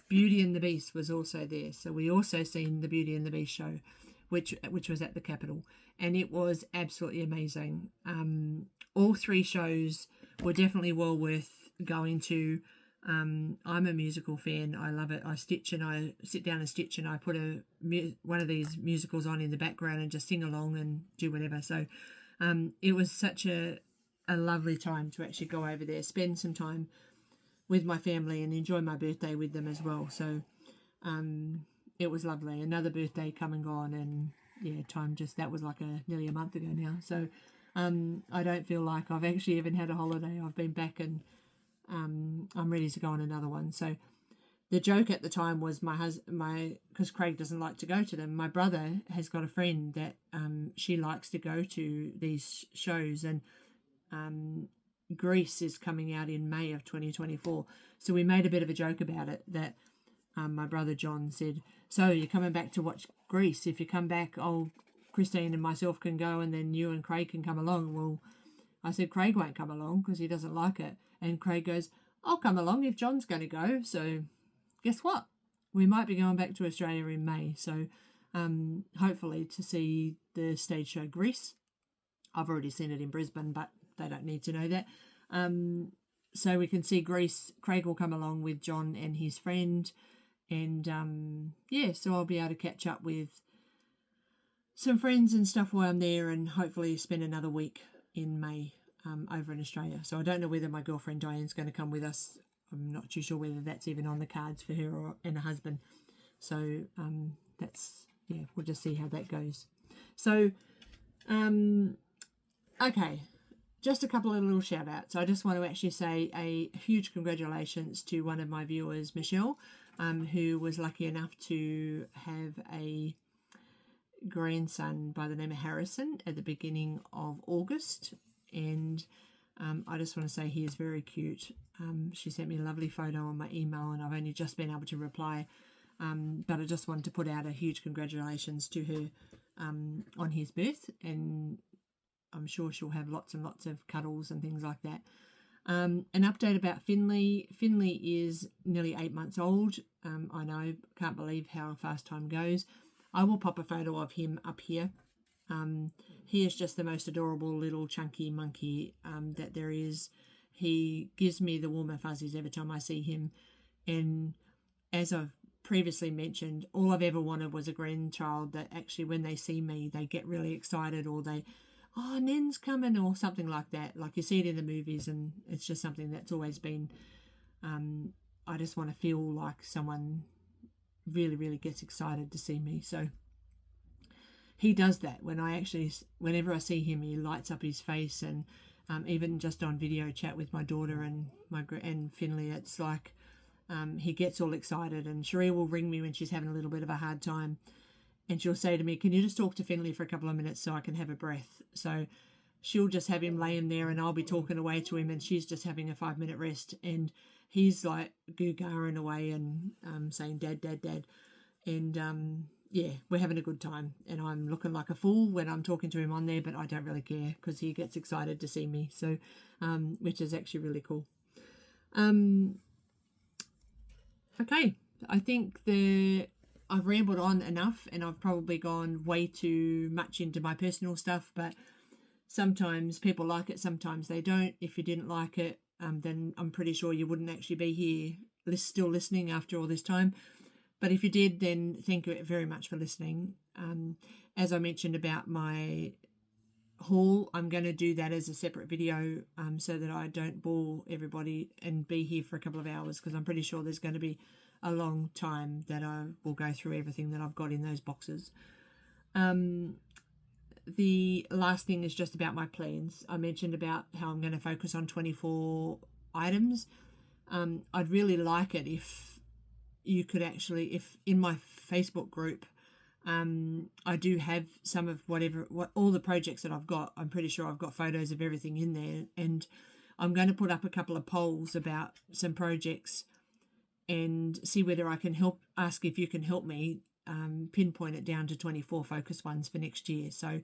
Beauty and the Beast was also there. So we also seen the Beauty and the Beast show, which was at the Capitol, and it was absolutely amazing. All 3 shows were definitely well worth going to. I'm a musical fan. I love it. I sit down and stitch, and I put one of these musicals on in the background and just sing along and do whatever. So it was such a lovely time to actually go over there, spend some time with my family and enjoy my birthday with them as well. So it was lovely. Another birthday come and gone, and yeah, that was like nearly a month ago now. So I don't feel like I've actually even had a holiday. I've been back, and I'm ready to go on another one. So the joke at the time was because Craig doesn't like to go to them. My brother has got a friend that she likes to go to these shows, and Grease is coming out in May of 2024. So we made a bit of a joke about it, that my brother John said, so you're coming back to watch Grease? If you come back, Christine and myself can go, and then you and Craig can come along. Well, I said Craig won't come along because he doesn't like it. And Craig goes, I'll come along if John's going to go. So guess what? We might be going back to Australia in May. So hopefully to see the stage show Grease. I've already seen it in Brisbane, but they don't need to know that. So we can see Grease. Craig will come along with John and his friend. And so I'll be able to catch up with some friends and stuff while I'm there, and hopefully spend another week in May over in Australia. So I don't know whether my girlfriend Diane's going to come with us. I'm not too sure whether that's even on the cards for her and her husband. So we'll just see how that goes. So, okay, just a couple of little shout outs. I just want to actually say a huge congratulations to one of my viewers, Michelle, who was lucky enough to have a grandson by the name of Harrison at the beginning of August, and I just want to say he is very cute. She sent me a lovely photo on my email, and I've only just been able to reply, but I just wanted to put out a huge congratulations to her on his birth, and I'm sure she'll have lots and lots of cuddles and things like that. An update about Finley. Finley is nearly 8 months old. I know, can't believe how fast time goes. I will pop a photo of him up here. He is just the most adorable little chunky monkey that there is. He gives me the warmer fuzzies every time I see him. And as I've previously mentioned, all I've ever wanted was a grandchild that actually, when they see me, they get really excited, or they, Nen's coming, or something like that. Like you see it in the movies, and it's just something that's always been, I just want to feel like someone really, really gets excited to see me. So he does that. Whenever I see him, he lights up his face, and even just on video chat with my daughter and Finley, it's like he gets all excited. And Cherie will ring me when she's having a little bit of a hard time, and she'll say to me, can you just talk to Finley for a couple of minutes so I can have a breath? So she'll just have him laying there, and I'll be talking away to him, and she's just having a 5-minute rest, and he's like goo-garing away and saying, Dad, Dad, Dad. And we're having a good time, and I'm looking like a fool when I'm talking to him on there, but I don't really care because he gets excited to see me. So, which is actually really cool. Okay, I think I've rambled on enough, and I've probably gone way too much into my personal stuff, but sometimes people like it, sometimes they don't. If you didn't like it, then I'm pretty sure you wouldn't actually be here still listening after all this time. But if you did, then thank you very much for listening. As I mentioned about my haul, I'm going to do that as a separate video so that I don't bore everybody and be here for a couple of hours, because I'm pretty sure there's going to be a long time that I will go through everything that I've got in those boxes. The last thing is just about my plans. I mentioned about how I'm going to focus on 24 items. I'd really like it if you could actually, if in my Facebook group, I do have some of all the projects that I've got. I'm pretty sure I've got photos of everything in there, and I'm going to put up a couple of polls about some projects and see whether I can ask if you can help me pinpoint it down to 24 focus ones for next year. So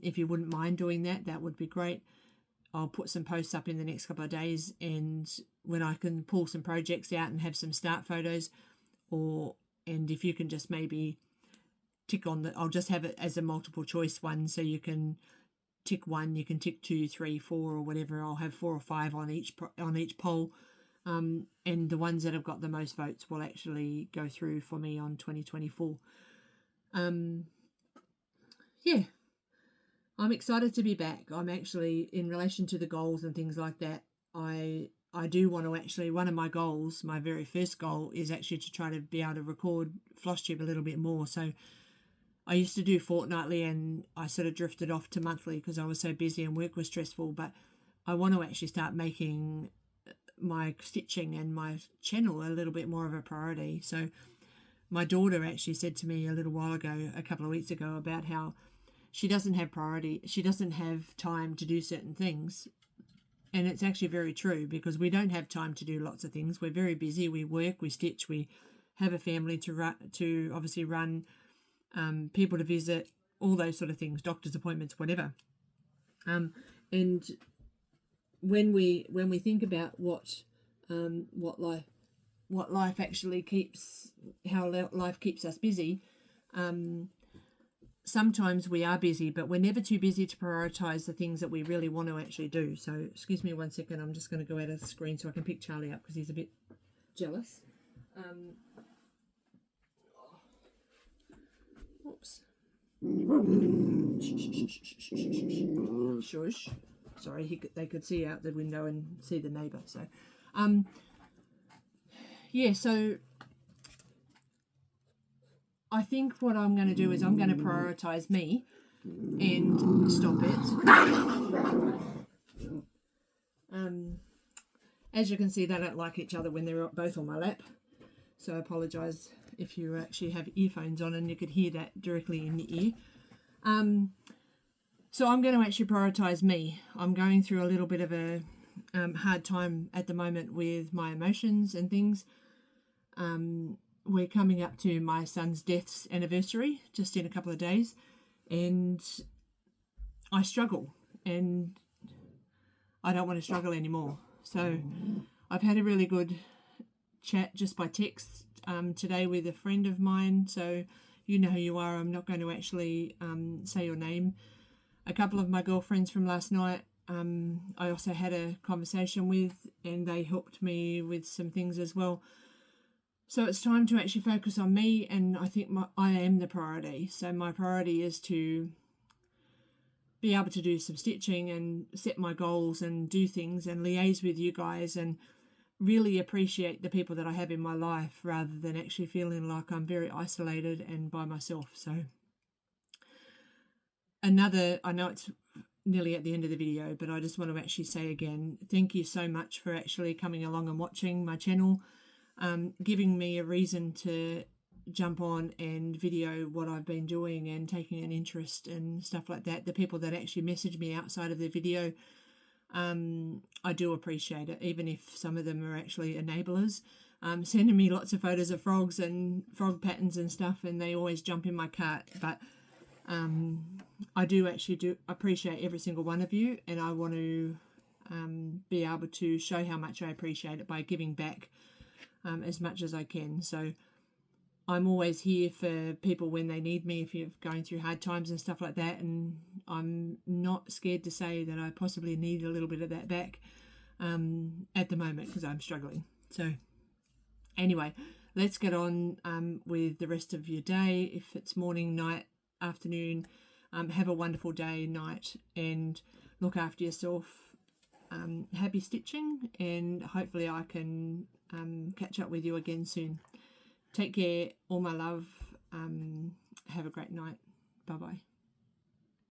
if you wouldn't mind doing that, that would be great. I'll put some posts up in the next couple of days, and when I can pull some projects out and have some start photos, and if you can just maybe tick on I'll just have it as a multiple choice one, so you can tick one, you can tick 2, 3, 4, or whatever. I'll have 4 or 5 on each poll, and the ones that have got the most votes will actually go through for me on 2024. I'm excited to be back. I'm actually, in relation to the goals and things like that, I do want to actually, one of my goals, my very first goal, is actually to try to be able to record Flosstube a little bit more. So I used to do fortnightly, and I sort of drifted off to monthly because I was so busy and work was stressful. But I want to actually start making my stitching and my channel a little bit more of a priority. So my daughter actually said to me a little while ago, a couple of weeks ago, about how she doesn't have priority. She doesn't have time to do certain things. And it's actually very true, because we don't have time to do lots of things. We're very busy. We work, we stitch, we have a family to obviously run, people to visit, all those sort of things, doctor's appointments, whatever. And when we think about what life actually keeps, how life keeps us busy, sometimes we are busy, but we're never too busy to prioritize the things that we really want to actually do. So excuse me 1 second, I'm just going to go out of the screen so I can pick Charlie up, because he's a bit jealous. Oops. Shush. Sorry, they could see out the window and see the neighbour. So yeah, so I think what I'm going to do is I'm going to prioritise me and stop it. As you can see, they don't like each other when they're both on my lap. So I apologise if you actually have earphones on and you could hear that directly in your ear. So I'm going to actually prioritise me. I'm going through a little bit of a hard time at the moment with my emotions and things. We're coming up to my son's death's anniversary just in a couple of days, and I struggle, and I don't want to struggle anymore. So I've had a really good chat just by text today with a friend of mine, so you know who you are. I'm not going to actually say your name. A couple of my girlfriends from last night I also had a conversation with, and they helped me with some things as well. So it's time to actually focus on me, and I think I am the priority. So my priority is to be able to do some stitching and set my goals and do things and liaise with you guys and really appreciate the people that I have in my life, rather than actually feeling like I'm very isolated and by myself. So I know it's nearly at the end of the video, but I just want to actually say again, thank you so much for actually coming along and watching my channel, giving me a reason to jump on and video what I've been doing and taking an interest and stuff like that. The people that actually message me outside of the video, I do appreciate it, even if some of them are actually enablers, sending me lots of photos of frogs and frog patterns and stuff, and they always jump in my cart. But I do appreciate every single one of you, and I want to be able to show how much I appreciate it by giving back as much as I can. So I'm always here for people when they need me, if you're going through hard times and stuff like that, and I'm not scared to say that I possibly need a little bit of that back at the moment, because I'm struggling. So anyway, let's get on with the rest of your day. If it's morning, night, afternoon, have a wonderful day, night, and look after yourself. Happy stitching, and hopefully I can catch up with you again soon. Take care, all my love. Have a great night. Bye bye.